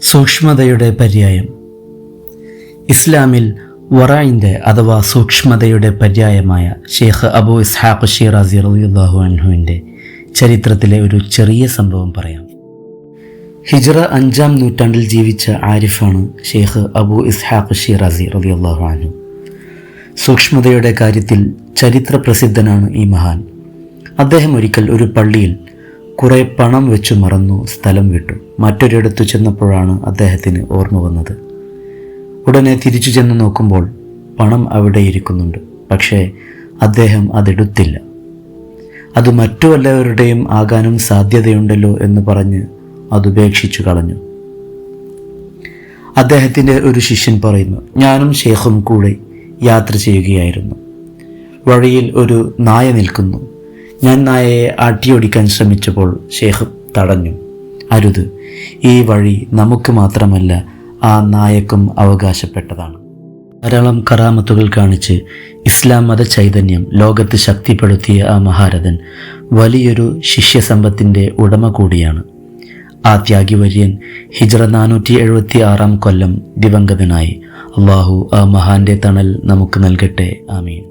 സൂക്ഷ്മതയുടെ പര്യായം. ഇസ്ലാമിൽ വറഇന്റെ അഥവാ സൂക്ഷ്മതയുടെ പര്യായമായ ഷെയ്ഖ് അബൂ ഇസ്ഹാഖ് ഷിറാസി റളിയല്ലാഹു അൻഹുവിൻ്റെ ചരിത്രത്തിലെ ഒരു ചെറിയ സംഭവം പറയാം. ഹിജ്റ 5-ാം നൂറ്റാണ്ടിൽ ജീവിച്ച ആരിഫാണ് ഷെയ്ഖ് അബൂ ഇസ്ഹാഖ് ഷിറാസി റളിയല്ലാഹു അൻഹു. സൂക്ഷ്മതയുടെ കാര്യത്തിൽ ചരിത്ര പ്രസിദ്ധനാണ് ഈ മഹാൻ. അദ്ദേഹം ഒരിക്കൽ ഒരു പള്ളിയിൽ കുറേ പണം വെച്ചു മറന്നു സ്ഥലം വിട്ടു. മറ്റൊരിടത്തു ചെന്നപ്പോഴാണ് അദ്ദേഹത്തിന് ഓർമ്മ വന്നത്. ഉടനെ തിരിച്ചു ചെന്ന് നോക്കുമ്പോൾ പണം അവിടെ ഇരിക്കുന്നുണ്ട്. പക്ഷേ അദ്ദേഹം അതെടുത്തില്ല. അത് മറ്റു വല്ലവരുടെയും ആകാനും സാധ്യതയുണ്ടല്ലോ എന്ന് പറഞ്ഞ് അതുപേക്ഷിച്ചു കളഞ്ഞു. അദ്ദേഹത്തിൻ്റെ ഒരു ശിഷ്യൻ പറയുന്നു, ഞാനും ഷെയ്ഖും കൂടെ യാത്ര ചെയ്യുകയായിരുന്നു. വഴിയിൽ ഒരു നായ നിൽക്കുന്നു. ഞാൻ നായയെ ആട്ടിയോടിക്കാൻ ശ്രമിച്ചപ്പോൾ ഷെയ്ഖ് തടഞ്ഞു. അരുത്, ഈ വഴി നമുക്ക് മാത്രമല്ല ആ നായക്കും അവകാശപ്പെട്ടതാണ്. ധാരാളം കറാമത്തുകൾ കാണിച്ച് ഇസ്ലാം മത ചൈതന്യം ലോകത്ത് ശക്തിപ്പെടുത്തിയ ആ മഹാരഥൻ വലിയൊരു ശിഷ്യസമ്പത്തിൻ്റെ ഉടമ കൂടിയാണ്. ആ ത്യാഗിവര്യൻ ഹിജ്റ 476 കൊല്ലം ദിവംഗതനായി. അള്ളാഹു ആ മഹാന്റെ തണൽ നമുക്ക് നൽകട്ടെ. ആമീൻ.